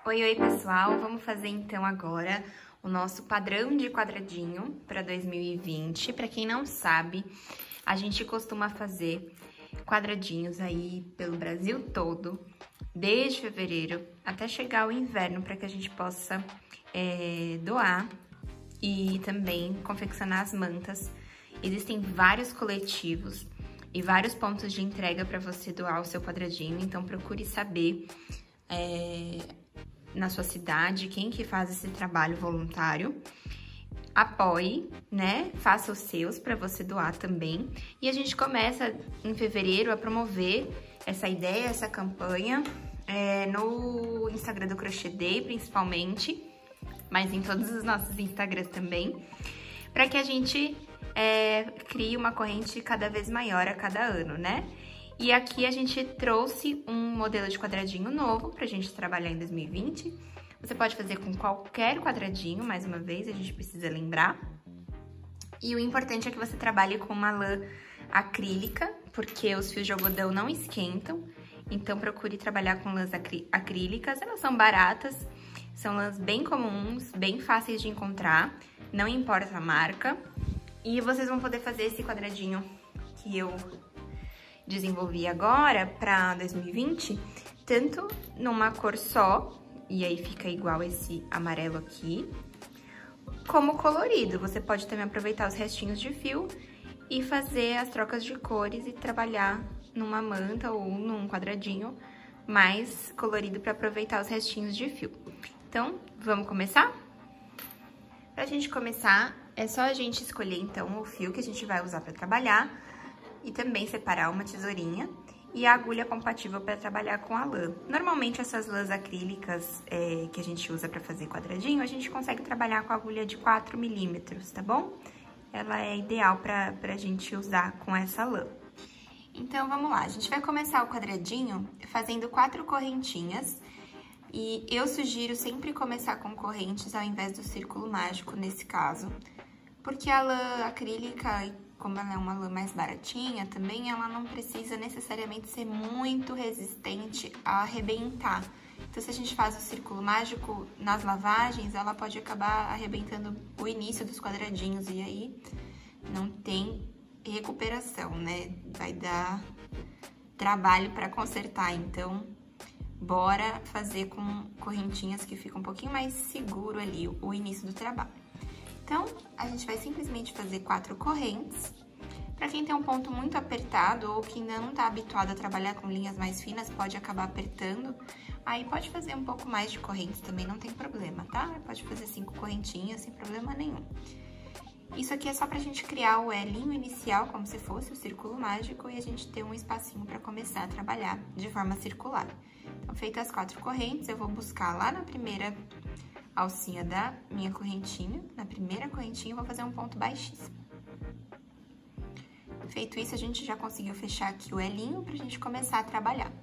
Oi, pessoal! Vamos fazer então agora o nosso padrão de quadradinho para 2020. Para quem não sabe, a gente costuma fazer quadradinhos aí pelo Brasil todo, desde fevereiro até chegar o inverno, para que a gente possa doar e também confeccionar as mantas. Existem vários coletivos e vários pontos de entrega para você doar o seu quadradinho, então procure saber na sua cidade quem que faz esse trabalho voluntário. Apoie, né? Faça os seus para você doar também. E a gente começa em fevereiro a promover essa ideia, essa campanha no Instagram do Crochê Day, principalmente, mas em todos os nossos Instagrams também, para que a gente crie uma corrente cada vez maior a cada ano, né? E aqui a gente trouxe um modelo de quadradinho novo pra gente trabalhar em 2020. Você pode fazer com qualquer quadradinho, mais uma vez, a gente precisa lembrar. E o importante é que você trabalhe com uma lã acrílica, porque os fios de algodão não esquentam. Então procure trabalhar com lãs acrílicas, elas são baratas, são lãs bem comuns, bem fáceis de encontrar, não importa a marca. E vocês vão poder fazer esse quadradinho que eu desenvolvi agora para 2020, tanto numa cor só, e aí fica igual esse amarelo aqui, como colorido. Você pode também aproveitar os restinhos de fio e fazer as trocas de cores e trabalhar numa manta ou num quadradinho mais colorido para aproveitar os restinhos de fio. Então, vamos começar? Pra gente começar, é só a gente escolher então o fio que a gente vai usar para trabalhar, e também separar uma tesourinha e a agulha compatível para trabalhar com a lã. Normalmente essas lãs acrílicas que a gente usa para fazer quadradinho, a gente consegue trabalhar com a agulha de 4 milímetros, tá bom? Ela é ideal pra gente usar com essa lã. Então, vamos lá. A gente vai começar o quadradinho fazendo 4 correntinhas. E eu sugiro sempre começar com correntes ao invés do círculo mágico nesse caso, porque a lã acrílica, como ela é uma lã mais baratinha, também ela não precisa necessariamente ser muito resistente a arrebentar. Então, se a gente faz o círculo mágico nas lavagens, ela pode acabar arrebentando o início dos quadradinhos e aí não tem recuperação, né? Vai dar trabalho para consertar, então bora fazer com correntinhas que ficam um pouquinho mais seguro ali o início do trabalho. Então, a gente vai simplesmente fazer 4 correntes. Para quem tem um ponto muito apertado ou que ainda não tá habituado a trabalhar com linhas mais finas, pode acabar apertando. Aí pode fazer um pouco mais de correntes também, não tem problema, tá? Pode fazer 5 correntinhas sem problema nenhum. Isso aqui é só pra gente criar o elinho inicial, como se fosse o círculo mágico, e a gente ter um espacinho para começar a trabalhar de forma circular. Então, feitas as 4 correntes, eu vou buscar lá na primeira alcinha da minha correntinha, na primeira correntinha eu vou fazer um ponto baixíssimo. Feito isso, a gente já conseguiu fechar aqui o elinho pra gente começar a trabalhar.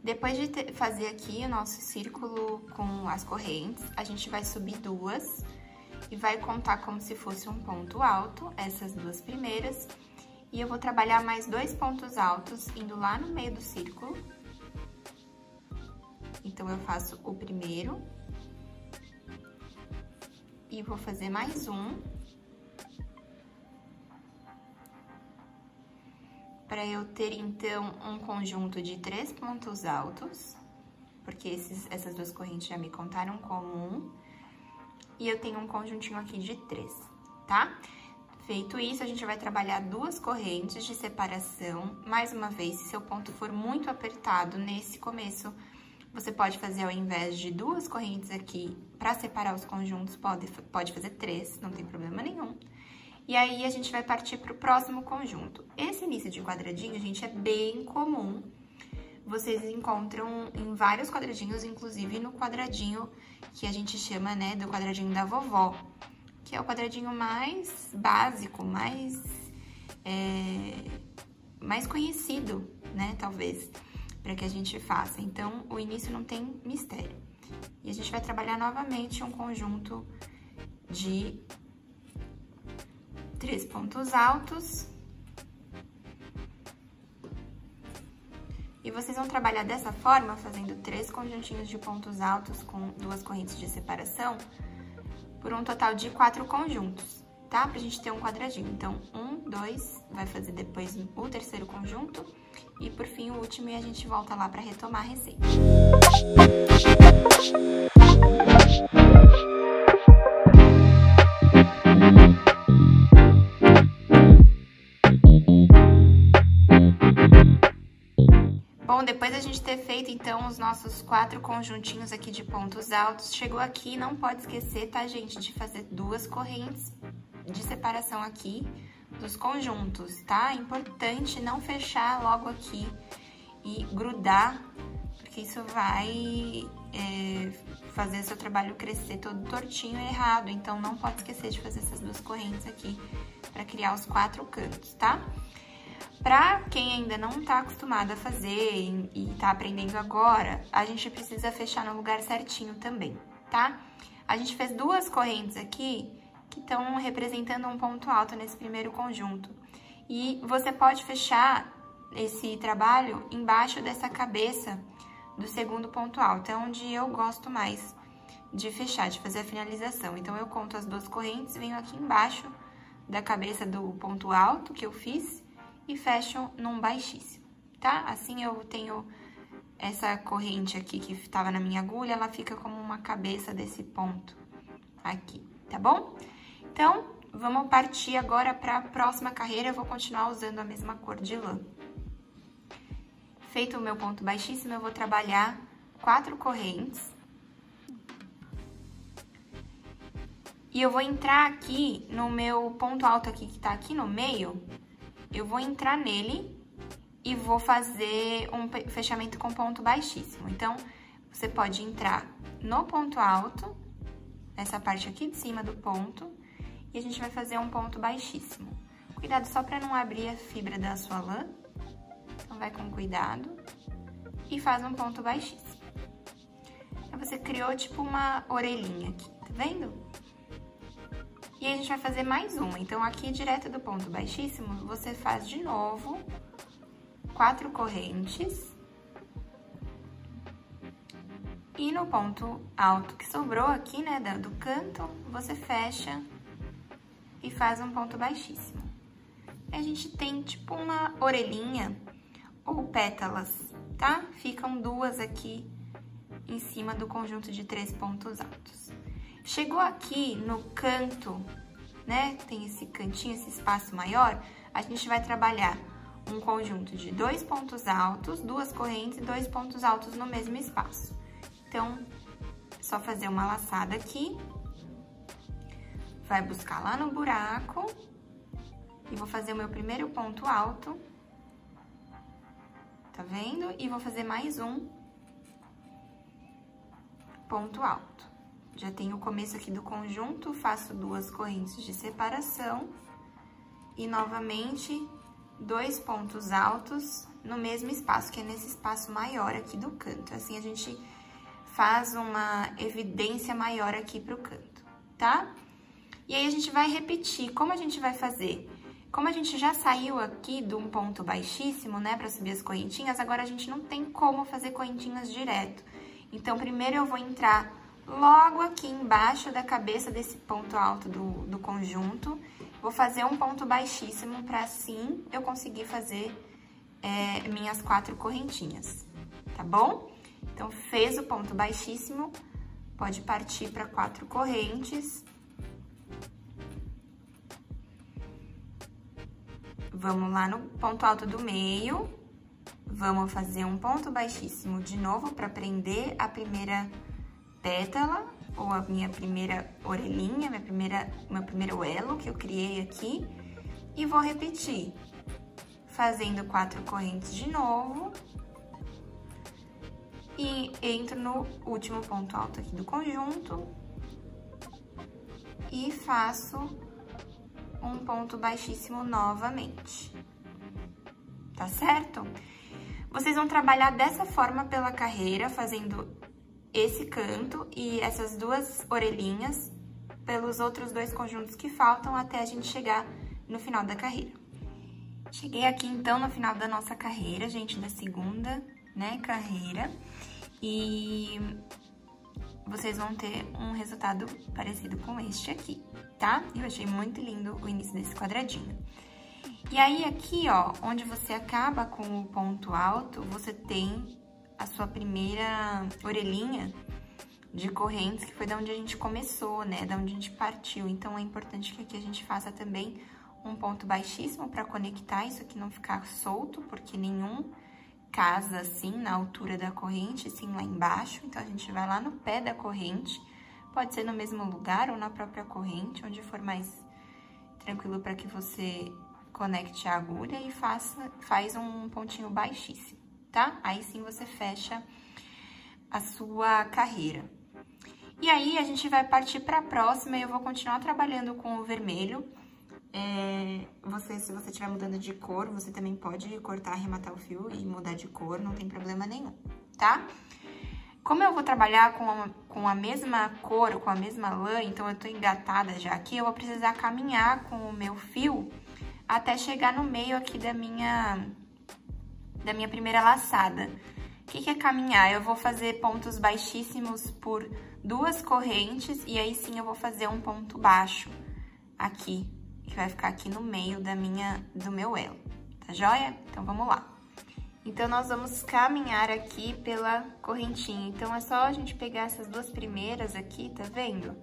Depois de fazer aqui o nosso círculo com as correntes, a gente vai subir 2 e vai contar como se fosse um ponto alto, essas 2 primeiras, e eu vou trabalhar mais 2 pontos altos indo lá no meio do círculo. Então, eu faço o primeiro e vou fazer mais um, para eu ter, então, um conjunto de 3 pontos altos, porque essas 2 correntes já me contaram como um, e eu tenho um conjuntinho aqui de 3, tá? Feito isso, a gente vai trabalhar 2 correntes de separação. Mais uma vez, se seu ponto for muito apertado nesse começo, você pode fazer, ao invés de 2 correntes aqui, para separar os conjuntos, pode fazer 3, não tem problema nenhum. E aí, a gente vai partir para o próximo conjunto. Esse início de quadradinho, gente, é bem comum. Vocês encontram em vários quadradinhos, inclusive no quadradinho que a gente chama, né, do quadradinho da vovó, que é o quadradinho mais básico, mais conhecido, né, talvez, para que a gente faça. Então, o início não tem mistério. E a gente vai trabalhar novamente um conjunto de 3 pontos altos, E vocês vão trabalhar dessa forma, fazendo 3 conjuntinhos de pontos altos com 2 correntes de separação, por um total de 4 conjuntos, tá? Pra gente ter um quadradinho. Então, 1, 2, vai fazer depois o terceiro conjunto, e por fim o último, e a gente volta lá pra retomar a receita. Bom, depois da gente ter feito, então, os nossos 4 conjuntinhos aqui de pontos altos, chegou aqui, não pode esquecer, tá, gente, de fazer 2 correntes de separação aqui dos conjuntos, tá? É importante não fechar logo aqui e grudar, porque isso vai fazer seu trabalho crescer todo tortinho e errado. Então, não pode esquecer de fazer essas 2 correntes aqui para criar os 4 cantos, tá? Pra quem ainda não tá acostumado a fazer e tá aprendendo agora, a gente precisa fechar no lugar certinho também, tá? A gente fez 2 correntes aqui que estão representando um ponto alto nesse primeiro conjunto. E você pode fechar esse trabalho embaixo dessa cabeça do segundo ponto alto. É onde eu gosto mais de fechar, de fazer a finalização. Então, eu conto as 2 correntes, venho aqui embaixo da cabeça do ponto alto que eu fiz e fecho num baixíssimo, tá? Assim eu tenho essa corrente aqui que estava na minha agulha, ela fica como uma cabeça desse ponto aqui, tá bom? Então, vamos partir agora para a próxima carreira. Eu vou continuar usando a mesma cor de lã. Feito o meu ponto baixíssimo, eu vou trabalhar 4 correntes. E eu vou entrar aqui no meu ponto alto aqui, que tá aqui no meio. Eu vou entrar nele e vou fazer um fechamento com ponto baixíssimo. Então, você pode entrar no ponto alto, nessa parte aqui de cima do ponto, e a gente vai fazer um ponto baixíssimo. Cuidado só para não abrir a fibra da sua lã. Então, vai com cuidado e faz um ponto baixíssimo. Então, você criou tipo uma orelhinha aqui, tá vendo? E a gente vai fazer mais uma. Então, aqui direto do ponto baixíssimo, você faz de novo 4 correntes. E no ponto alto que sobrou aqui, né, do canto, você fecha e faz um ponto baixíssimo. A gente tem tipo uma orelhinha ou pétalas, tá? Ficam 2 aqui em cima do conjunto de 3 pontos altos. Chegou aqui no canto, né, tem esse cantinho, esse espaço maior, a gente vai trabalhar um conjunto de 2 pontos altos, 2 correntes e 2 pontos altos no mesmo espaço. Então, é só fazer uma laçada aqui, vai buscar lá no buraco e vou fazer o meu primeiro ponto alto, tá vendo? E vou fazer mais um ponto alto. Já tenho o começo aqui do conjunto, faço 2 correntes de separação e, novamente, 2 pontos altos no mesmo espaço, que é nesse espaço maior aqui do canto. Assim, a gente faz uma evidência maior aqui pro canto, tá? E aí, a gente vai repetir. Como a gente vai fazer? Como a gente já saiu aqui de um ponto baixíssimo, né, pra subir as correntinhas, agora a gente não tem como fazer correntinhas direto. Então, primeiro eu vou entrar logo aqui embaixo da cabeça desse ponto alto do conjunto, vou fazer um ponto baixíssimo para assim eu conseguir fazer minhas 4 correntinhas, tá bom? Então, fez o ponto baixíssimo, pode partir para 4 correntes. Vamos lá no ponto alto do meio, vamos fazer um ponto baixíssimo de novo para prender a primeira pétala, ou a minha primeira orelhinha, meu primeiro elo que eu criei aqui, e vou repetir, fazendo 4 correntes de novo, e entro no último ponto alto aqui do conjunto, e faço um ponto baixíssimo novamente, tá certo? Vocês vão trabalhar dessa forma pela carreira, fazendo esse canto e essas 2 orelhinhas pelos outros 2 conjuntos que faltam até a gente chegar no final da carreira. Cheguei aqui, então, no final da nossa carreira, gente, da segunda. né, carreira, e vocês vão ter um resultado parecido com este aqui, tá? Eu achei muito lindo o início desse quadradinho. E aí, aqui, ó, onde você acaba com o ponto alto, você tem a sua primeira orelhinha de correntes, que foi da onde a gente começou, né? Da onde a gente partiu. Então, é importante que aqui a gente faça também um ponto baixíssimo para conectar isso aqui não ficar solto, porque nenhum casa assim na altura da corrente, sim lá embaixo. Então, a gente vai lá no pé da corrente, pode ser no mesmo lugar ou na própria corrente, onde for mais tranquilo para que você conecte a agulha e faz um pontinho baixíssimo, tá? Aí sim você fecha a sua carreira. E aí, a gente vai partir para a próxima e eu vou continuar trabalhando com o vermelho. Se você estiver mudando de cor, você também pode cortar, arrematar o fio e mudar de cor, não tem problema nenhum, tá? Como eu vou trabalhar com a mesma cor, com a mesma lã, então eu tô engatada já aqui, eu vou precisar caminhar com o meu fio até chegar no meio aqui da minha primeira laçada. O que é caminhar? Eu vou fazer pontos baixíssimos por 2 correntes e aí sim eu vou fazer um ponto baixo aqui, que vai ficar aqui no meio do meu elo, tá joia? Então, vamos lá. Então, nós vamos caminhar aqui pela correntinha. Então, é só a gente pegar essas 2 primeiras aqui, tá vendo?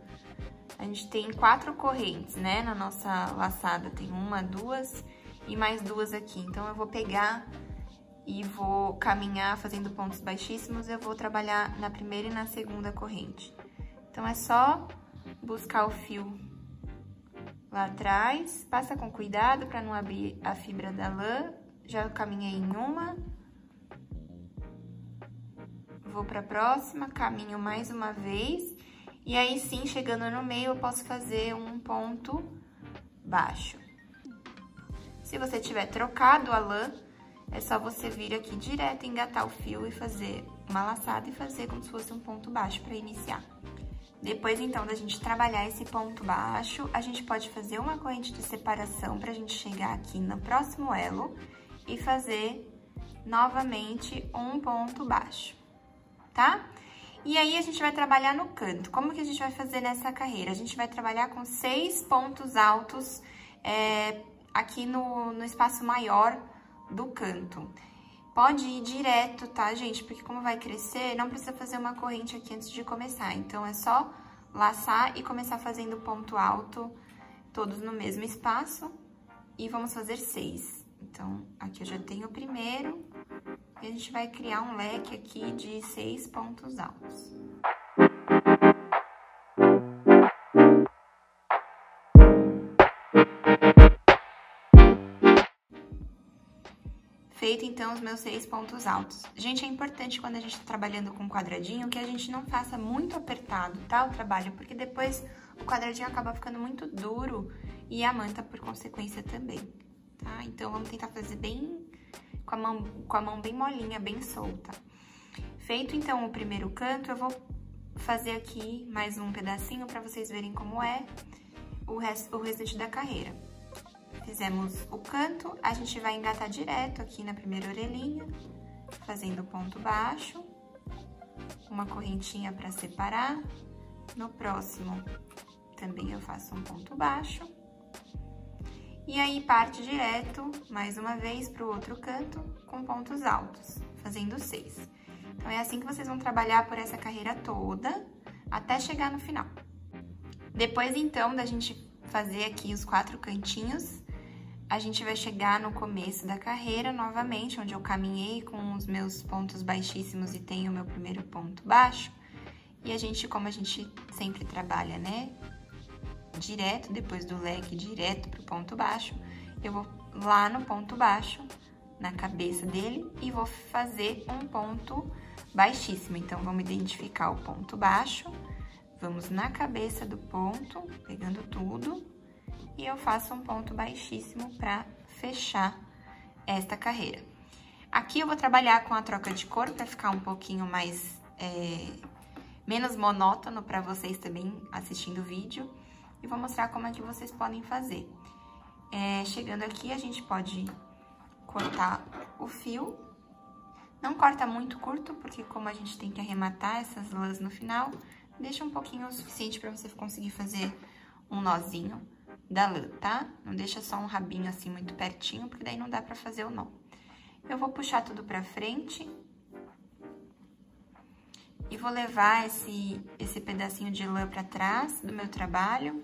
A gente tem 4 correntes, né, na nossa laçada. Tem 1, 2 e mais 2 aqui. Então, eu vou pegar e vou caminhar fazendo pontos baixíssimos. Eu vou trabalhar na primeira e na segunda corrente. Então, é só buscar o fio lá atrás. Passa com cuidado para não abrir a fibra da lã. Já caminhei em uma. Vou para a próxima, caminho mais uma vez. E aí, sim, chegando no meio, eu posso fazer um ponto baixo. Se você tiver trocado a lã, é só você vir aqui direto, engatar o fio e fazer uma laçada e fazer como se fosse um ponto baixo para iniciar. Depois, então, da gente trabalhar esse ponto baixo, a gente pode fazer uma corrente de separação pra gente chegar aqui no próximo elo e fazer novamente um ponto baixo, tá? E aí, a gente vai trabalhar no canto. Como que a gente vai fazer nessa carreira? A gente vai trabalhar com 6 pontos altos aqui no espaço maior do canto. Pode ir direto, tá, gente? Porque como vai crescer, não precisa fazer uma corrente aqui antes de começar. Então, é só laçar e começar fazendo ponto alto, todos no mesmo espaço. E vamos fazer 6. Então, aqui eu já tenho o primeiro. E a gente vai criar um leque aqui de 6 pontos altos. Feito, então, os meus 6 pontos altos. Gente, é importante quando a gente tá trabalhando com quadradinho que a gente não faça muito apertado, tá, o trabalho, porque depois o quadradinho acaba ficando muito duro e a manta, por consequência, também, tá? Então, vamos tentar fazer bem com a mão bem molinha, bem solta. Feito, então, o primeiro canto, eu vou fazer aqui mais um pedacinho pra vocês verem como é o restante da carreira. Fizemos o canto, a gente vai engatar direto aqui na primeira orelhinha, fazendo ponto baixo, uma correntinha para separar. No próximo, também eu faço um ponto baixo. E aí, parte direto, mais uma vez, para o outro canto, com pontos altos, fazendo 6. Então, é assim que vocês vão trabalhar por essa carreira toda, até chegar no final. Depois, então, da gente fazer aqui os 4 cantinhos, a gente vai chegar no começo da carreira, novamente, onde eu caminhei com os meus pontos baixíssimos e tenho o meu primeiro ponto baixo. E a gente, como a gente sempre trabalha, né, direto, depois do leque, direto pro ponto baixo, eu vou lá no ponto baixo, na cabeça dele, e vou fazer um ponto baixíssimo. Então, vamos identificar o ponto baixo, vamos na cabeça do ponto, pegando tudo, e eu faço um ponto baixíssimo para fechar esta carreira. Aqui eu vou trabalhar com a troca de cor para ficar um pouquinho mais, menos monótono para vocês também assistindo o vídeo. E vou mostrar como é que vocês podem fazer. Chegando aqui, a gente pode cortar o fio Não corta muito curto, porque como a gente tem que arrematar essas lãs no final, deixa um pouquinho o suficiente para você conseguir fazer um nozinho da lã, tá? Não deixa só um rabinho assim muito pertinho, porque daí não dá pra fazer o nó. Eu vou puxar tudo pra frente e vou levar esse pedacinho de lã pra trás do meu trabalho,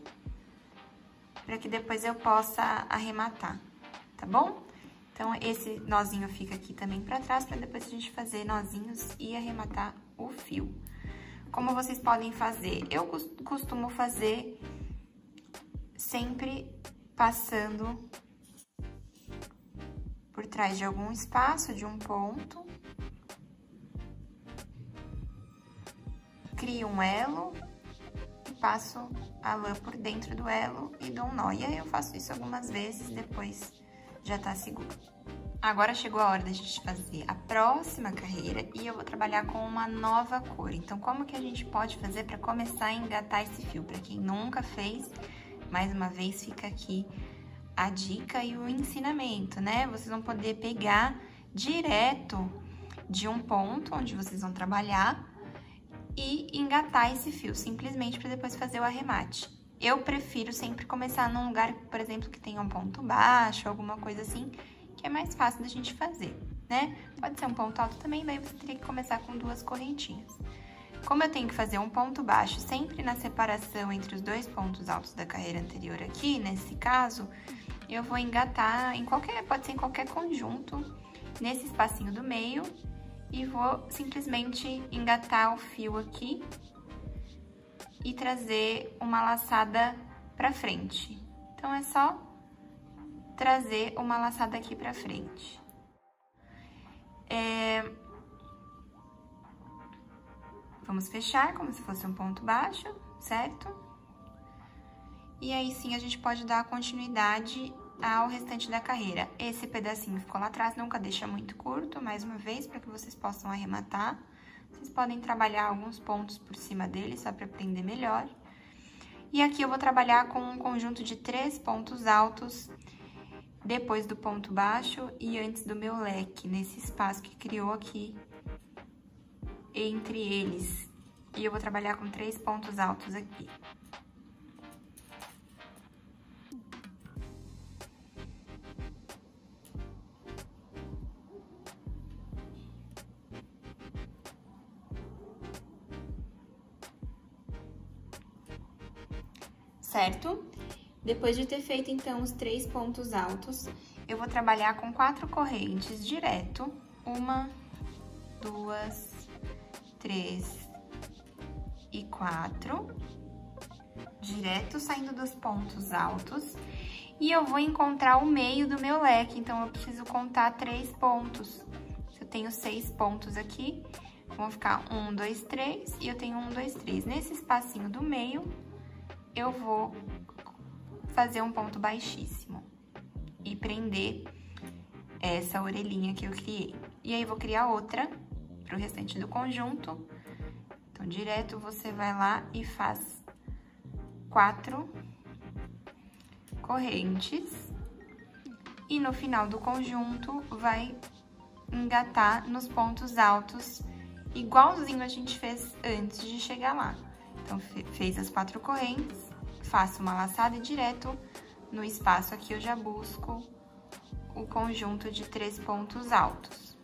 para que depois eu possa arrematar, tá bom? Então, esse nozinho fica aqui também pra trás, pra depois a gente fazer nozinhos e arrematar o fio. Como vocês podem fazer? Eu costumo fazer sempre passando por trás de algum espaço, de um ponto. Crio um elo e passo a lã por dentro do elo e dou um nó. E aí eu faço isso algumas vezes, depois já tá seguro. Agora chegou a hora da gente fazer a próxima carreira e eu vou trabalhar com uma nova cor. Então, como que a gente pode fazer para começar a engatar esse fio? Para quem nunca fez, mais uma vez fica aqui a dica e o ensinamento, né? Vocês vão poder pegar direto de um ponto onde vocês vão trabalhar e engatar esse fio, simplesmente para depois fazer o arremate. Eu prefiro sempre começar num lugar, por exemplo, que tenha um ponto baixo, alguma coisa assim, que é mais fácil da gente fazer, né? Pode ser um ponto alto também, daí você teria que começar com 2 correntinhas. Como eu tenho que fazer um ponto baixo sempre na separação entre os 2 pontos altos da carreira anterior aqui, nesse caso, eu vou engatar em qualquer, pode ser em qualquer conjunto, nesse espacinho do meio, e vou simplesmente engatar o fio aqui e trazer uma laçada pra frente. Então, é só trazer uma laçada aqui pra frente. Vamos fechar como se fosse um ponto baixo, certo? E aí sim a gente pode dar continuidade ao restante da carreira. Esse pedacinho ficou lá atrás, nunca deixa muito curto, mais uma vez, para que vocês possam arrematar. Vocês podem trabalhar alguns pontos por cima dele, só para aprender melhor. E aqui eu vou trabalhar com um conjunto de 3 pontos altos, depois do ponto baixo e antes do meu leque, nesse espaço que criou aqui entre eles. E eu vou trabalhar com 3 pontos altos aqui. Certo? Depois de ter feito, então, os 3 pontos altos, eu vou trabalhar com 4 correntes direto. 1, 2, 3 e 4. Direto, saindo dos pontos altos. E eu vou encontrar o meio do meu leque, então eu preciso contar 3 pontos. Eu tenho 6 pontos aqui, vão ficar 1, 2, 3, e eu tenho 1, 2, 3. Nesse espacinho do meio, eu vou fazer um ponto baixíssimo e prender essa orelhinha que eu criei. E aí, vou criar outra pro restante do conjunto. Então, direto, você vai lá e faz 4 correntes. E no final do conjunto, vai engatar nos pontos altos, igualzinho a gente fez antes de chegar lá. Então, fez as 4 correntes, faço uma laçada e direto no espaço aqui eu já busco o conjunto de 3 pontos altos.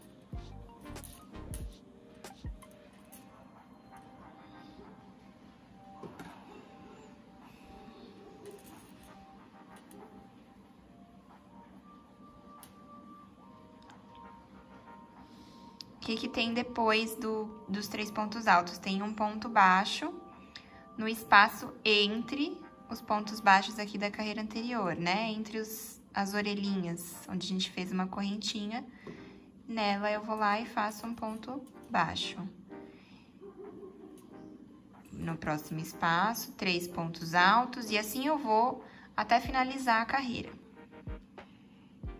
O que tem depois dos 3 pontos altos? Tem um ponto baixo no espaço entre os pontos baixos aqui da carreira anterior, né? Entre as orelhinhas, onde a gente fez uma correntinha. Nela, eu vou lá e faço um ponto baixo. No próximo espaço, 3 pontos altos, e assim eu vou até finalizar a carreira.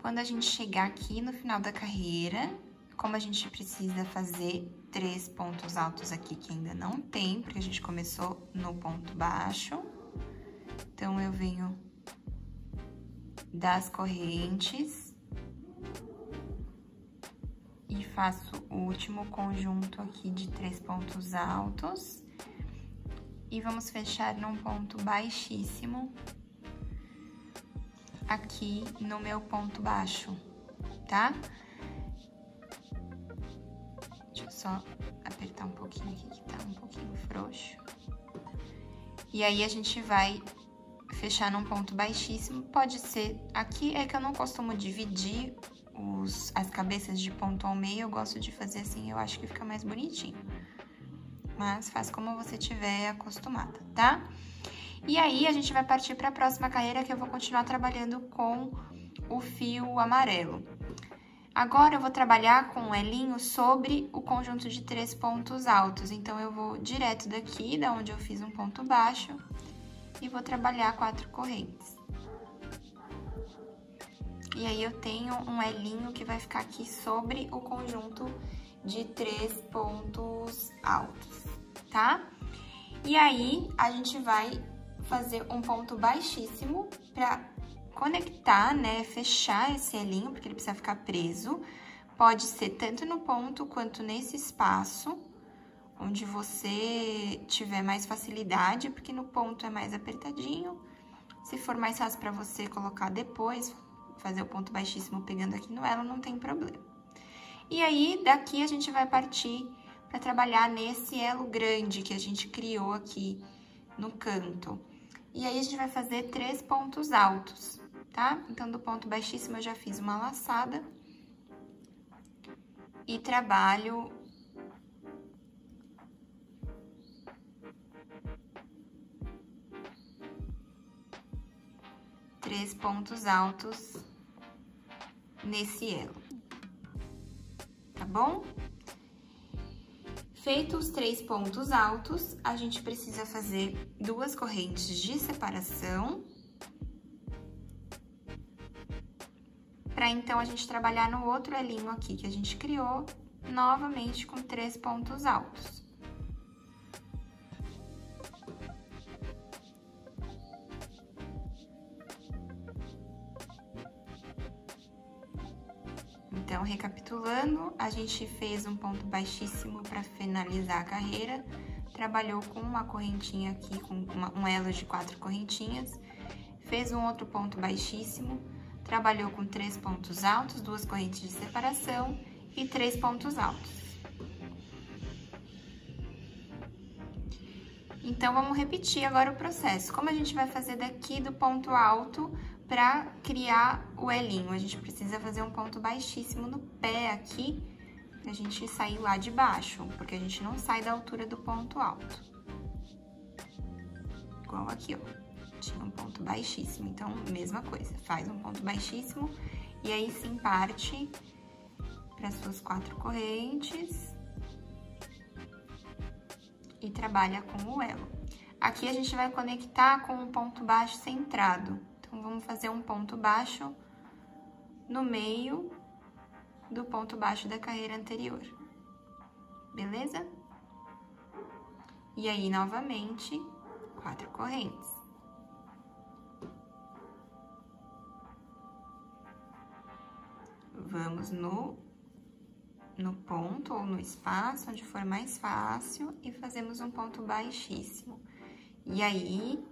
Quando a gente chegar aqui no final da carreira, como a gente precisa fazer 3 pontos altos aqui que ainda não tem, porque a gente começou no ponto baixo, então eu venho das correntes e faço o último conjunto aqui de 3 pontos altos. E vamos fechar num ponto baixíssimo aqui no meu ponto baixo, tá? Deixa eu só apertar um pouquinho aqui, que tá um pouquinho frouxo. E aí, a gente vai fechar num ponto baixíssimo. Pode ser... Aqui é que eu não costumo dividir as cabeças de ponto ao meio. Eu gosto de fazer assim, eu acho que fica mais bonitinho. Mas faz como você tiver acostumada, tá? E aí, a gente vai partir para a próxima carreira, que eu vou continuar trabalhando com o fio amarelo. Agora, eu vou trabalhar com um elinho sobre o conjunto de 3 pontos altos. Então, eu vou direto daqui, da onde eu fiz um ponto baixo, e vou trabalhar 4 correntes. E aí, eu tenho um elinho que vai ficar aqui sobre o conjunto de 3 pontos altos, tá? E aí, a gente vai fazer um ponto baixíssimo pra conectar, né, fechar esse elinho, porque ele precisa ficar preso. Pode ser tanto no ponto quanto nesse espaço, onde você tiver mais facilidade, porque no ponto é mais apertadinho. Se for mais fácil pra você colocar depois, fazer o ponto baixíssimo pegando aqui no elo, não tem problema. E aí, daqui a gente vai partir para trabalhar nesse elo grande que a gente criou aqui no canto. E aí, a gente vai fazer 3 pontos altos, tá? Então, do ponto baixíssimo, eu já fiz uma laçada. E trabalho... três pontos altos nesse elo. Tá bom? Feitos os 3 pontos altos, a gente precisa fazer 2 correntes de separação. Pra então, a gente trabalhar no outro elinho aqui que a gente criou, novamente com 3 pontos altos. Então, recapitulando, a gente fez um ponto baixíssimo para finalizar a carreira, trabalhou com uma correntinha aqui, com um elo de 4 correntinhas, fez um outro ponto baixíssimo, trabalhou com 3 pontos altos, 2 correntes de separação e 3 pontos altos. Então, vamos repetir agora o processo. Como a gente vai fazer daqui do ponto alto para criar o elinho? A gente precisa fazer um ponto baixíssimo no pé aqui, pra gente sair lá de baixo, porque a gente não sai da altura do ponto alto. Igual aqui, ó. Tinha um ponto baixíssimo, então, mesma coisa. Faz um ponto baixíssimo e aí sim parte para as suas 4 correntes. E trabalha com o elo. Aqui a gente vai conectar com um ponto baixo centrado. Então, vamos fazer um ponto baixo no meio do ponto baixo da carreira anterior. Beleza? E aí, novamente, 4 correntes. Vamos no ponto ou no espaço, onde for mais fácil, e fazemos um ponto baixíssimo. E aí,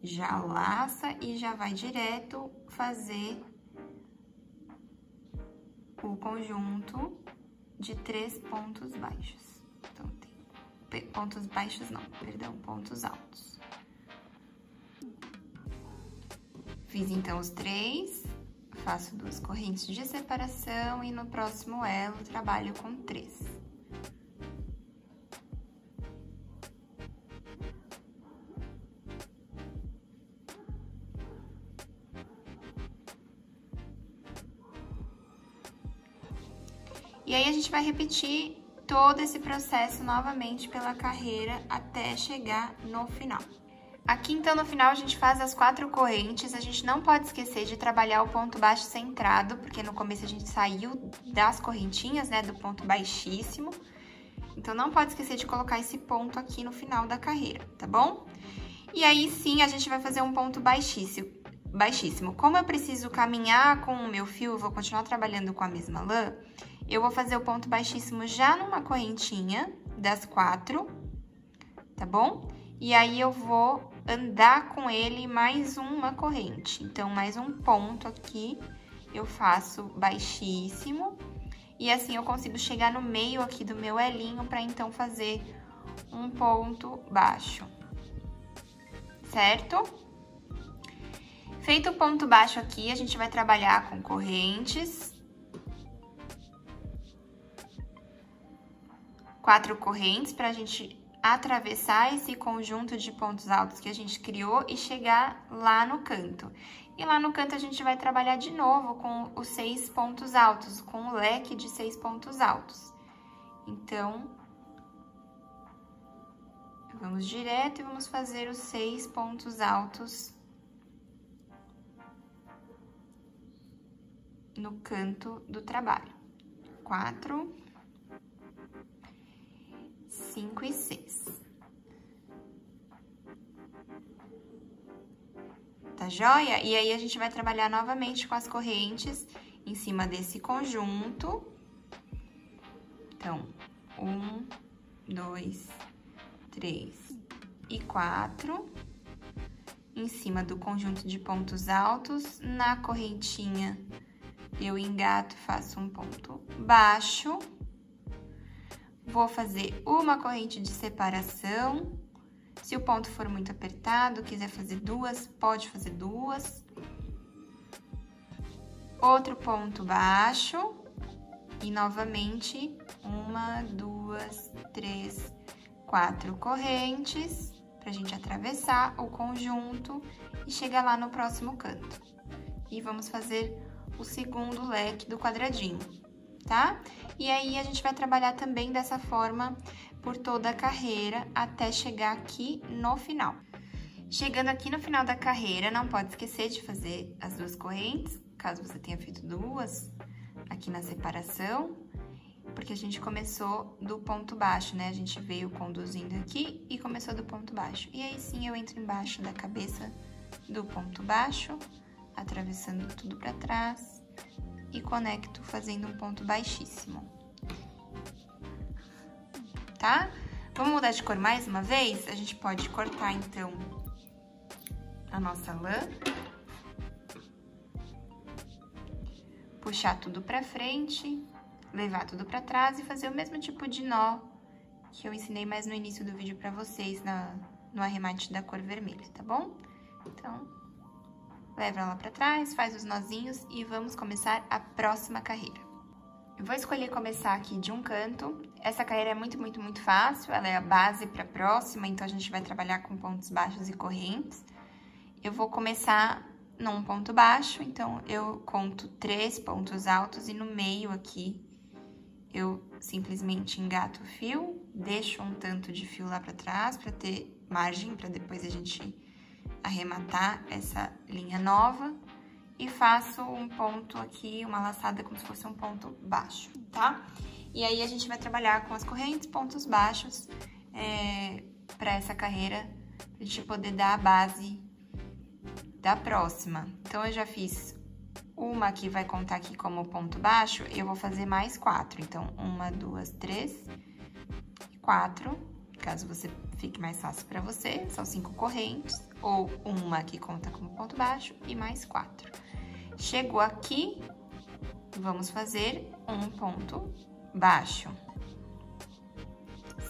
já laça e já vai direto fazer o conjunto de 3 pontos baixos. Então, tem pontos baixos não, perdão, pontos altos. Fiz, então, os 3... Faço 2 correntes de separação e no próximo elo trabalho com 3. E aí, a gente vai repetir todo esse processo novamente pela carreira até chegar no final. Aqui, então, no final, a gente faz as 4 correntes. A gente não pode esquecer de trabalhar o ponto baixo centrado, porque no começo a gente saiu das correntinhas, né, do ponto baixíssimo. Então, não pode esquecer de colocar esse ponto aqui no final da carreira, tá bom? E aí, sim, a gente vai fazer um ponto baixíssimo. Como eu preciso caminhar com o meu fio, eu vou continuar trabalhando com a mesma lã, eu vou fazer o ponto baixíssimo já numa correntinha das 4, tá bom? E aí, eu vou andar com ele mais uma corrente. Então, mais um ponto aqui, eu faço baixíssimo. E assim, eu consigo chegar no meio aqui do meu elinho pra, então, fazer um ponto baixo. Certo? Feito o ponto baixo aqui, a gente vai trabalhar com correntes. 4 correntes pra gente atravessar esse conjunto de pontos altos que a gente criou e chegar lá no canto. E lá no canto a gente vai trabalhar de novo com os 6 pontos altos, com o leque de 6 pontos altos. Então, vamos direto e vamos fazer os 6 pontos altos no canto do trabalho. 4, 5 e 6. Tá joia? E aí, a gente vai trabalhar novamente com as correntes em cima desse conjunto. Então, 1, 2, 3 e 4. Em cima do conjunto de pontos altos, na correntinha, eu engato e faço um ponto baixo. Vou fazer uma corrente de separação. Se o ponto for muito apertado, quiser fazer 2, pode fazer 2. Outro ponto baixo. E novamente, 1, 2, 3, 4 correntes, pra gente atravessar o conjunto e chegar lá no próximo canto. E vamos fazer o segundo leque do quadradinho, tá? E aí, a gente vai trabalhar também dessa forma por toda a carreira até chegar aqui no final. Chegando aqui no final da carreira, não pode esquecer de fazer as 2 correntes, caso você tenha feito 2 aqui na separação, porque a gente começou do ponto baixo, né? A gente veio conduzindo aqui e começou do ponto baixo. E aí sim, eu entro embaixo da cabeça do ponto baixo, atravessando tudo pra trás e conecto fazendo um ponto baixíssimo. Tá? Vamos mudar de cor mais uma vez? A gente pode cortar, então, a nossa lã. Puxar tudo pra frente, levar tudo pra trás e fazer o mesmo tipo de nó que eu ensinei mais no início do vídeo pra vocês no arremate da cor vermelha, tá bom? Então, leva ela pra trás, faz os nozinhos e vamos começar a próxima carreira. Eu vou escolher começar aqui de um canto. Essa carreira é muito, muito, muito fácil, ela é a base para a próxima, então a gente vai trabalhar com pontos baixos e correntes. Eu vou começar num ponto baixo, então eu conto 3 pontos altos e no meio aqui eu simplesmente engato o fio, deixo um tanto de fio lá para trás para ter margem para depois a gente arrematar essa linha nova. E faço um ponto aqui, uma laçada como se fosse um ponto baixo, tá? E aí, a gente vai trabalhar com as correntes, pontos baixos, pra essa carreira, pra gente poder dar a base da próxima. Então, eu já fiz uma que vai contar aqui como ponto baixo, eu vou fazer mais 4. Então, 1, 2, 3, 4, caso você fique mais fácil pra você, são 5 correntes, ou uma que conta como ponto baixo e mais 4. Chegou aqui, vamos fazer um ponto baixo,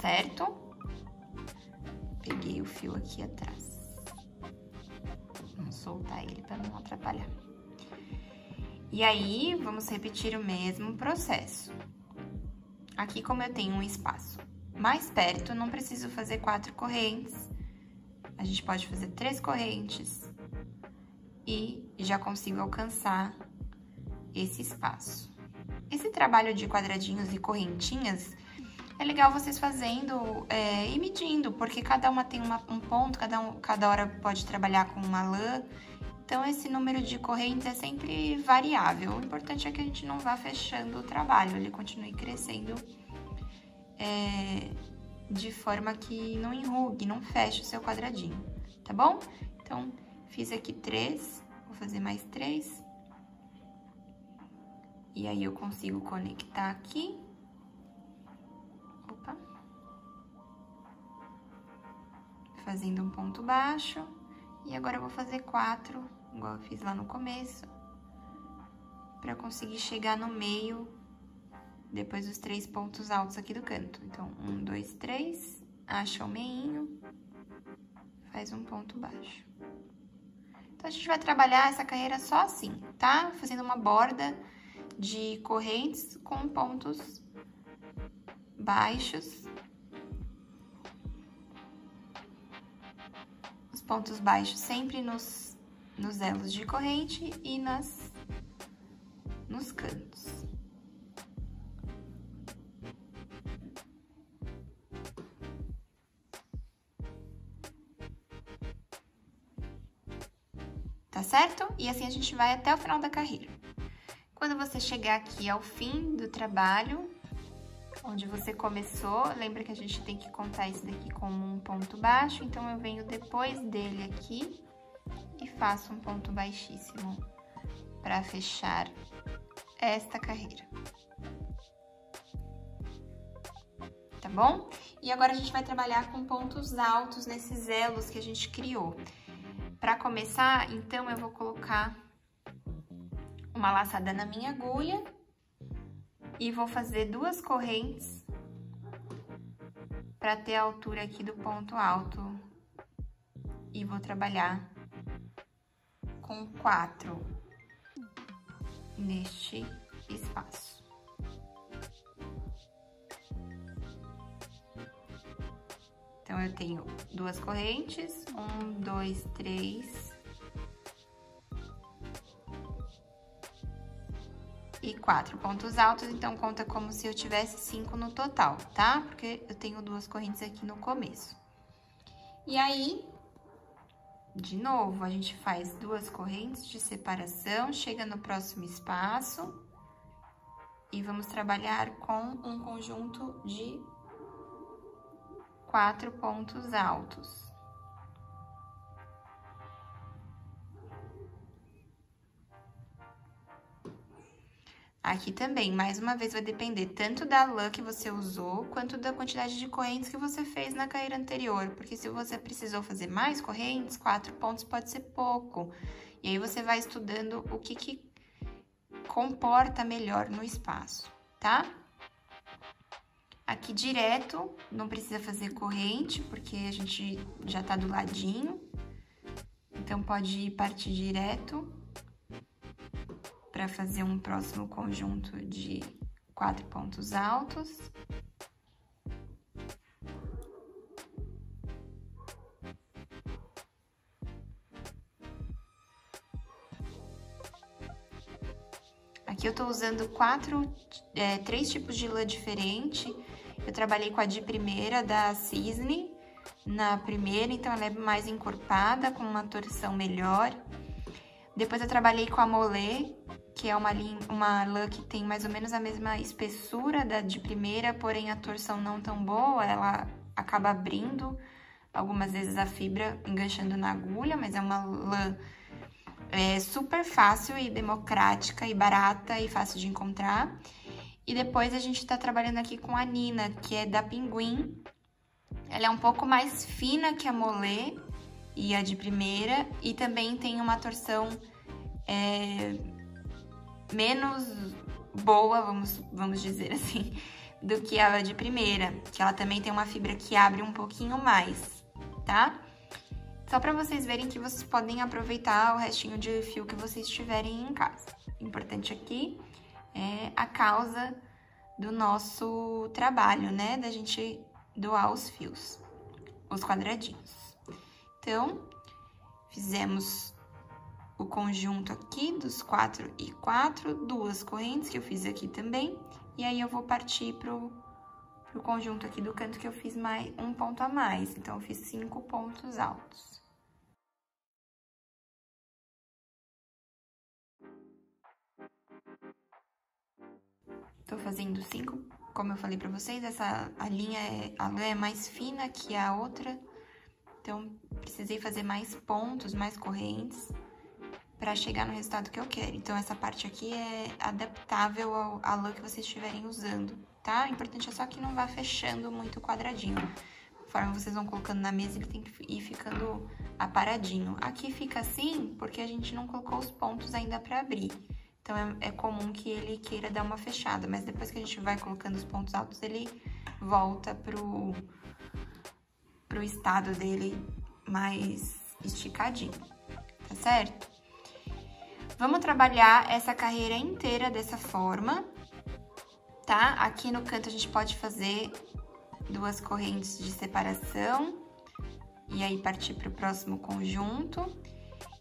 certo? Peguei o fio aqui atrás. Vamos soltar ele para não atrapalhar. E aí, vamos repetir o mesmo processo. Aqui, como eu tenho um espaço mais perto, não preciso fazer 4 correntes. A gente pode fazer 3 correntes e já consigo alcançar esse espaço. Esse trabalho de quadradinhos e correntinhas é legal vocês fazendo e medindo, porque cada uma tem um ponto, cada hora pode trabalhar com uma lã. Então, esse número de correntes é sempre variável. O importante é que a gente não vá fechando o trabalho, ele continue crescendo de forma que não enrugue, não feche o seu quadradinho, tá bom? Então, fiz aqui 3, vou fazer mais 3. E aí eu consigo conectar aqui. Opa. Fazendo um ponto baixo. E agora eu vou fazer 4, igual eu fiz lá no começo, pra conseguir chegar no meio, depois dos 3 pontos altos aqui do canto. Então, 1, 2, 3, acha o meinho, faz um ponto baixo. Então, a gente vai trabalhar essa carreira só assim, tá? Fazendo uma borda de correntes com pontos baixos. Os pontos baixos sempre nos elos de corrente e nos cantos. Tá certo? E assim a gente vai até o final da carreira. Quando você chegar aqui ao fim do trabalho, onde você começou, lembra que a gente tem que contar esse daqui como um ponto baixo, então eu venho depois dele aqui e faço um ponto baixíssimo para fechar esta carreira. Tá bom? E agora a gente vai trabalhar com pontos altos nesses elos que a gente criou. Para começar, então, eu vou colocar uma laçada na minha agulha e vou fazer 2 correntes para ter a altura aqui do ponto alto. E vou trabalhar com 4 neste espaço. Então, eu tenho 2 correntes, 1, 2, 3... e 4 pontos altos, então conta como se eu tivesse 5 no total, tá? Porque eu tenho 2 correntes aqui no começo. E aí, de novo, a gente faz 2 correntes de separação, chega no próximo espaço e vamos trabalhar com um conjunto de 4 pontos altos. Aqui também, mais uma vez, vai depender tanto da lã que você usou, quanto da quantidade de correntes que você fez na carreira anterior. Porque se você precisou fazer mais correntes, 4 pontos pode ser pouco. E aí, você vai estudando o que comporta melhor no espaço, tá? Aqui direto, não precisa fazer corrente, porque a gente já tá do ladinho. Então, pode partir direto para fazer um próximo conjunto de 4 pontos altos. Aqui eu tô usando 3 tipos de lã diferente. Eu trabalhei com a de primeira da Cisne na primeira, então ela é mais encorpada, com uma torção melhor. Depois eu trabalhei com a Mollet, que é uma lã que tem mais ou menos a mesma espessura da de primeira, porém a torção não tão boa, ela acaba abrindo algumas vezes a fibra, enganchando na agulha, mas é uma lã super fácil e democrática e barata e fácil de encontrar. E depois a gente tá trabalhando aqui com a Nina, que é da Pinguim. Ela é um pouco mais fina que a Mollet e a de primeira, e também tem uma torção menos boa, vamos dizer assim, do que a de primeira, que ela também tem uma fibra que abre um pouquinho mais, tá? Só para vocês verem que vocês podem aproveitar o restinho de fio que vocês tiverem em casa. O importante aqui é a causa do nosso trabalho, né? Da gente doar os fios, os quadradinhos. Então, fizemos o conjunto aqui dos 4 e 4, 2 correntes que eu fiz aqui também. E aí, eu vou partir pro conjunto aqui do canto que eu fiz um ponto a mais. Então, eu fiz 5 pontos altos. Tô fazendo 5, como eu falei pra vocês, a lã é mais fina que a outra. Então, precisei fazer mais pontos, mais correntes. para chegar no resultado que eu quero. Então, essa parte aqui é adaptável à lã que vocês estiverem usando, tá? O importante é só que não vá fechando muito o quadradinho. Conforme vocês vão colocando na mesa, ele tem que ir ficando aparadinho. Aqui fica assim porque a gente não colocou os pontos ainda para abrir. Então, é comum que ele queira dar uma fechada, mas depois que a gente vai colocando os pontos altos, ele volta pro estado dele mais esticadinho, tá certo? Vamos trabalhar essa carreira inteira dessa forma, tá? Aqui no canto a gente pode fazer 2 correntes de separação e aí partir para o próximo conjunto.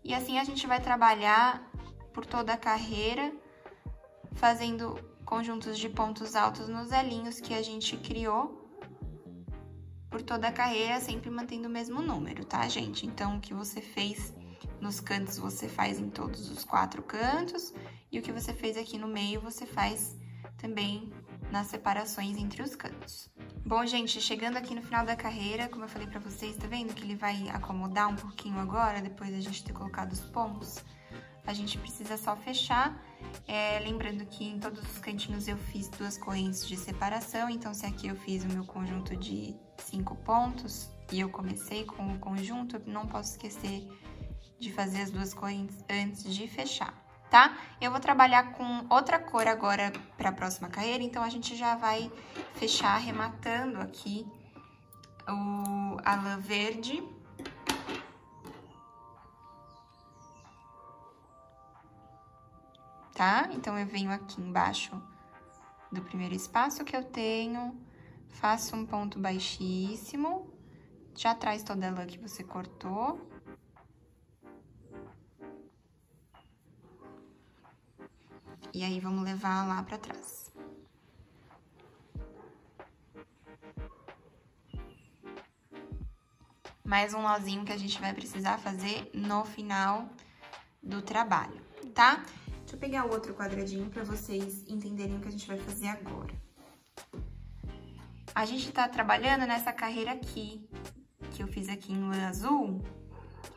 E assim a gente vai trabalhar por toda a carreira, fazendo conjuntos de pontos altos nos elinhos que a gente criou por toda a carreira, sempre mantendo o mesmo número, tá, gente? Então, o que você fez nos cantos, você faz em todos os 4 cantos, e o que você fez aqui no meio, você faz também nas separações entre os cantos. Bom, gente, chegando aqui no final da carreira, como eu falei pra vocês, tá vendo que ele vai acomodar um pouquinho agora, depois da gente ter colocado os pontos? A gente precisa só fechar, lembrando que em todos os cantinhos eu fiz 2 correntes de separação, então se aqui eu fiz o meu conjunto de 5 pontos e eu comecei com o conjunto, eu não posso esquecer de fazer as 2 correntes antes de fechar, tá? Eu vou trabalhar com outra cor agora para a próxima carreira, então a gente já vai fechar arrematando aqui a lã verde. Tá? Então, eu venho aqui embaixo do primeiro espaço que eu tenho, faço um ponto baixíssimo, já traz toda a lã que você cortou. E aí, vamos levar lá pra trás. Mais um nozinho que a gente vai precisar fazer no final do trabalho, tá? Deixa eu pegar o outro quadradinho para vocês entenderem o que a gente vai fazer agora. A gente tá trabalhando nessa carreira aqui, que eu fiz aqui em lã azul,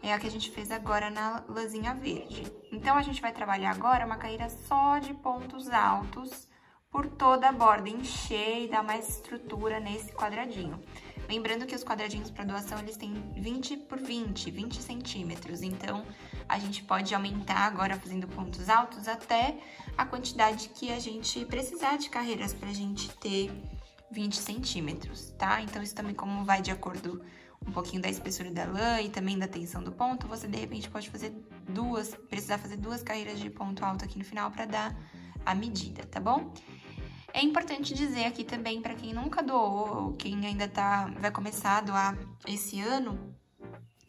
é a que a gente fez agora na lãzinha verde. Então, a gente vai trabalhar agora uma carreira só de pontos altos por toda a borda, encher e dar mais estrutura nesse quadradinho. Lembrando que os quadradinhos para doação, eles têm 20 por 20 centímetros. Então, a gente pode aumentar agora fazendo pontos altos até a quantidade que a gente precisar de carreiras pra gente ter 20 centímetros, tá? Então, isso também como vai de acordo um pouquinho da espessura da lã e também da tensão do ponto, você de repente pode fazer precisar fazer 2 carreiras de ponto alto aqui no final pra dar a medida, tá bom? É importante dizer aqui também, para quem nunca doou, ou quem ainda vai começar a doar esse ano,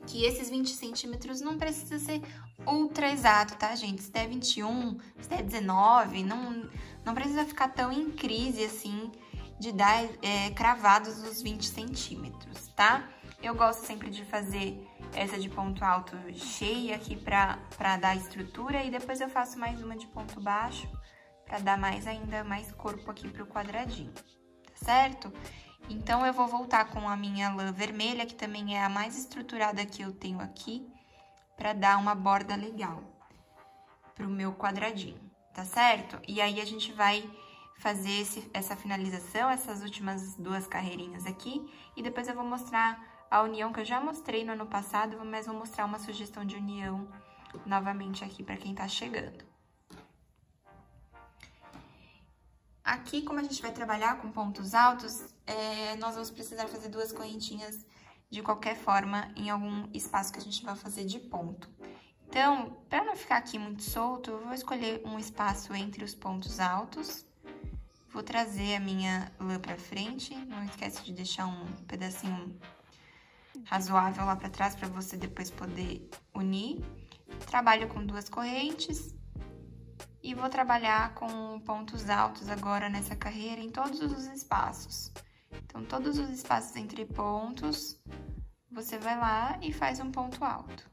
que esses 20 centímetros não precisa ser ultra exato, tá, gente? Se der 21, se der 19, não precisa ficar tão em crise, assim, de dar cravados os 20 centímetros, tá? Eu gosto sempre de fazer essa de ponto alto cheia aqui pra dar estrutura, e depois eu faço mais uma de ponto baixo, para dar ainda mais corpo aqui pro quadradinho, tá certo? Então, eu vou voltar com a minha lã vermelha, que também é a mais estruturada que eu tenho aqui, para dar uma borda legal pro meu quadradinho, tá certo? E aí, a gente vai fazer essa finalização, essas últimas 2 carreirinhas aqui, e depois eu vou mostrar a união que eu já mostrei no ano passado, mas vou mostrar uma sugestão de união novamente aqui para quem tá chegando. Aqui, como a gente vai trabalhar com pontos altos, nós vamos precisar fazer 2 correntinhas de qualquer forma em algum espaço que a gente vai fazer de ponto. Então, para não ficar aqui muito solto, eu vou escolher um espaço entre os pontos altos. Vou trazer a minha lã para frente, não esquece de deixar um pedacinho razoável lá para trás para você depois poder unir. Trabalho com 2 correntes. E vou trabalhar com pontos altos agora nessa carreira em todos os espaços. Então, todos os espaços entre pontos, você vai lá e faz um ponto alto.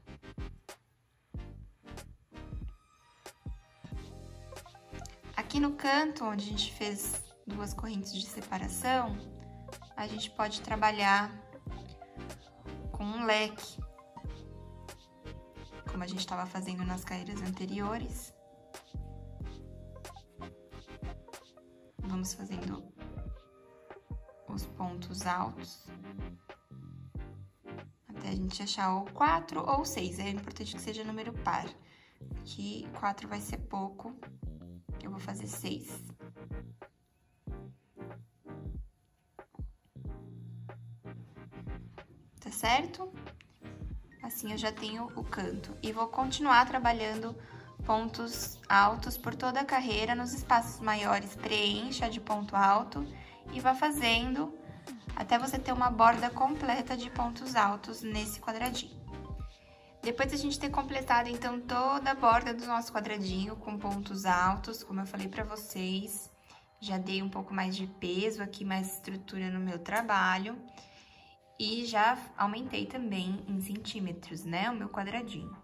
Aqui no canto, onde a gente fez 2 correntes de separação, a gente pode trabalhar com um leque. como a gente estava fazendo nas carreiras anteriores. Vamos fazendo os pontos altos até a gente achar ou 4 ou 6. É importante que seja número par, que 4 vai ser pouco, eu vou fazer 6. Tá certo? Assim eu já tenho o canto. E vou continuar trabalhando pontos altos por toda a carreira. Nos espaços maiores, preencha de ponto alto e vá fazendo até você ter uma borda completa de pontos altos nesse quadradinho. Depois de a gente ter completado, então, toda a borda do nosso quadradinho com pontos altos, como eu falei pra vocês, já dei um pouco mais de peso aqui, mais estrutura no meu trabalho. E já aumentei também em centímetros, né, o meu quadradinho.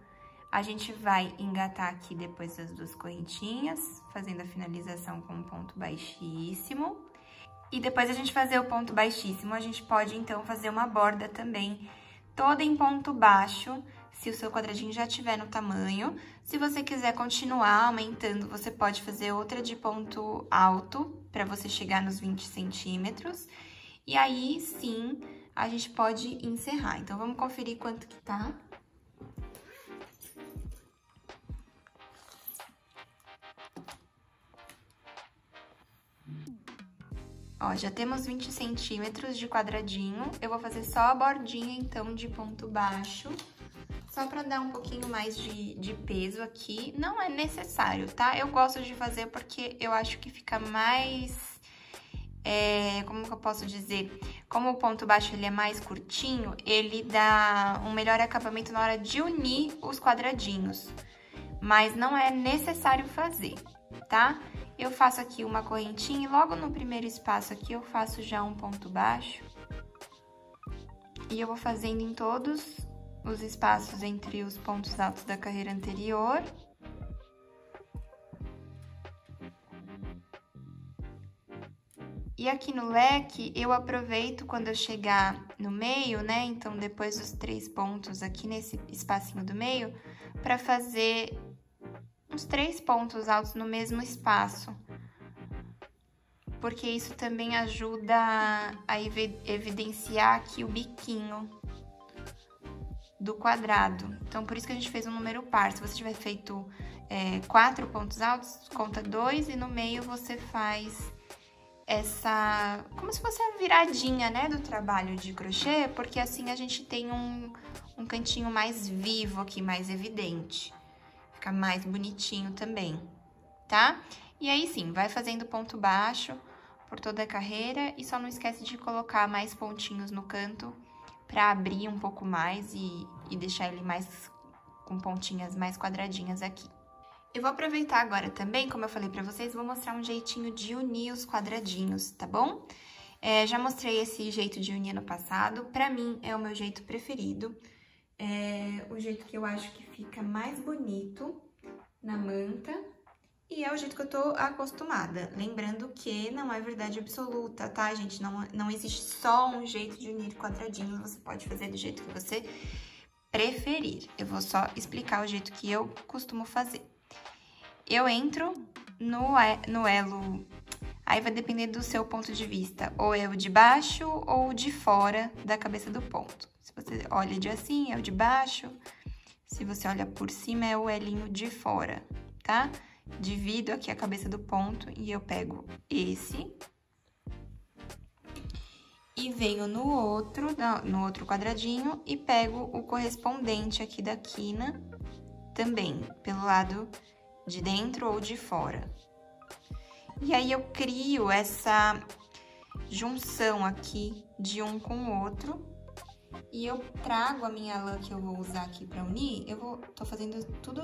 A gente vai engatar aqui depois das duas correntinhas, fazendo a finalização com um ponto baixíssimo. E depois a gente fazer o ponto baixíssimo, a gente pode, então, fazer uma borda também toda em ponto baixo, se o seu quadradinho já tiver no tamanho. Se você quiser continuar aumentando, você pode fazer outra de ponto alto, para você chegar nos 20 centímetros. E aí, sim, a gente pode encerrar. Então, vamos conferir quanto que tá. Ó, já temos 20 centímetros de quadradinho. Eu vou fazer só a bordinha, então, de ponto baixo. Só pra dar um pouquinho mais de peso aqui. Não é necessário, tá? Eu gosto de fazer porque eu acho que fica mais... como que eu posso dizer? Como o ponto baixo ele é mais curtinho, ele dá um melhor acabamento na hora de unir os quadradinhos. Mas não é necessário fazer, tá? Eu faço aqui uma correntinha e logo no primeiro espaço aqui eu faço já um ponto baixo. E eu vou fazendo em todos os espaços entre os pontos altos da carreira anterior. E aqui no leque, eu aproveito quando eu chegar no meio, né? Então, depois dos 3 pontos aqui nesse espacinho do meio, para fazer uns 3 pontos altos no mesmo espaço. Porque isso também ajuda a evidenciar aqui o biquinho do quadrado. Então, por isso que a gente fez um número par. Se você tiver feito 4 pontos altos, conta 2 e no meio você faz... essa, como se fosse a viradinha, né, do trabalho de crochê, porque assim a gente tem um cantinho mais vivo aqui, mais evidente. Fica mais bonitinho também, tá? E aí sim, vai fazendo ponto baixo por toda a carreira e só não esquece de colocar mais pontinhos no canto pra abrir um pouco mais e deixar ele mais com pontinhas mais quadradinhas aqui. Eu vou aproveitar agora também, como eu falei pra vocês, vou mostrar um jeitinho de unir os quadradinhos, tá bom? Já mostrei esse jeito de unir no passado, pra mim é o meu jeito preferido. É o jeito que eu acho que fica mais bonito na manta e é o jeito que eu tô acostumada. Lembrando que não é verdade absoluta, tá, gente? Não existe só um jeito de unir quadradinhos, você pode fazer do jeito que você preferir. Eu vou só explicar o jeito que eu costumo fazer. Eu entro no elo, aí vai depender do seu ponto de vista, ou é o de baixo ou de fora da cabeça do ponto. Se você olha de assim, é o de baixo, se você olha por cima, é o elinho de fora, tá? Divido aqui a cabeça do ponto e eu pego esse e venho no outro quadradinho e pego o correspondente aqui da quina também, pelo lado de dentro ou de fora. E aí, eu crio essa junção aqui de um com o outro. E eu trago a minha lã que eu vou usar aqui pra unir. Tô fazendo tudo,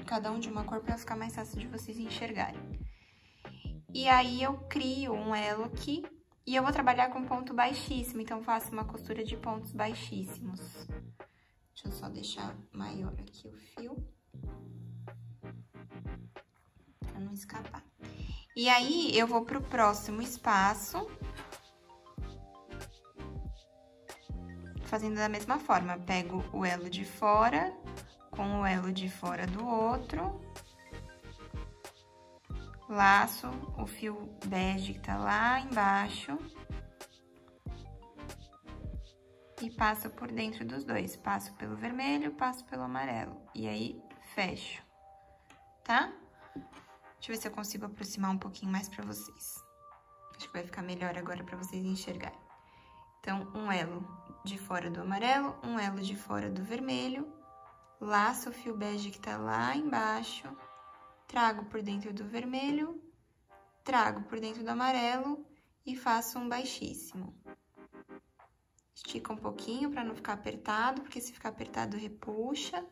cada um de uma cor pra ficar mais fácil de vocês enxergarem. E aí, eu crio um elo aqui. E eu vou trabalhar com ponto baixíssimo. Então, faço uma costura de pontos baixíssimos. Deixa eu só deixar maior aqui o fio. Pra não escapar. E aí, eu vou pro próximo espaço, fazendo da mesma forma. Pego o elo de fora com o elo de fora do outro. Laço o fio bege que tá lá embaixo. E passo por dentro dos dois. Passo pelo vermelho, passo pelo amarelo. E aí, fecho, tá? Deixa eu ver se eu consigo aproximar um pouquinho mais pra vocês. Acho que vai ficar melhor agora pra vocês enxergarem. Então, um elo de fora do amarelo, um elo de fora do vermelho. Laço o fio bege que tá lá embaixo. Trago por dentro do vermelho, trago por dentro do amarelo e faço um baixíssimo. Estica um pouquinho para não ficar apertado, porque se ficar apertado repuxa.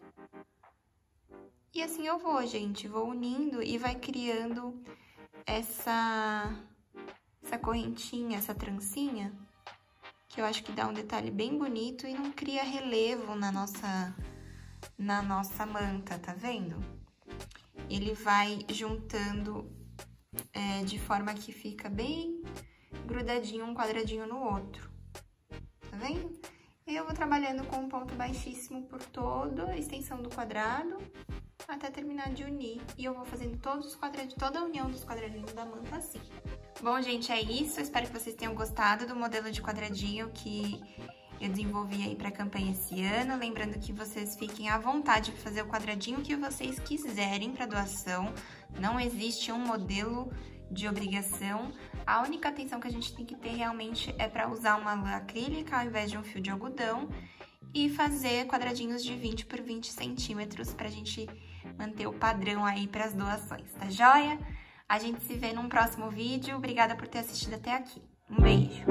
E assim eu vou, gente, vou unindo e vai criando essa correntinha, essa trancinha, que eu acho que dá um detalhe bem bonito e não cria relevo na nossa manta, tá vendo? Ele vai juntando de forma que fica bem grudadinho um quadradinho no outro, tá vendo? E eu vou trabalhando com um ponto baixíssimo por toda a extensão do quadrado, até terminar de unir. E eu vou fazendo todos os quadradinhos, toda a união dos quadradinhos da manta assim. Bom, gente, é isso. Eu espero que vocês tenham gostado do modelo de quadradinho que eu desenvolvi aí para a campanha esse ano. Lembrando que vocês fiquem à vontade para fazer o quadradinho que vocês quiserem para doação. Não existe um modelo de obrigação. A única atenção que a gente tem que ter realmente é para usar uma lã acrílica ao invés de um fio de algodão e fazer quadradinhos de 20 por 20 centímetros para a gente manter o padrão aí para as doações, tá joia? A gente se vê num próximo vídeo. Obrigada por ter assistido até aqui. Um beijo!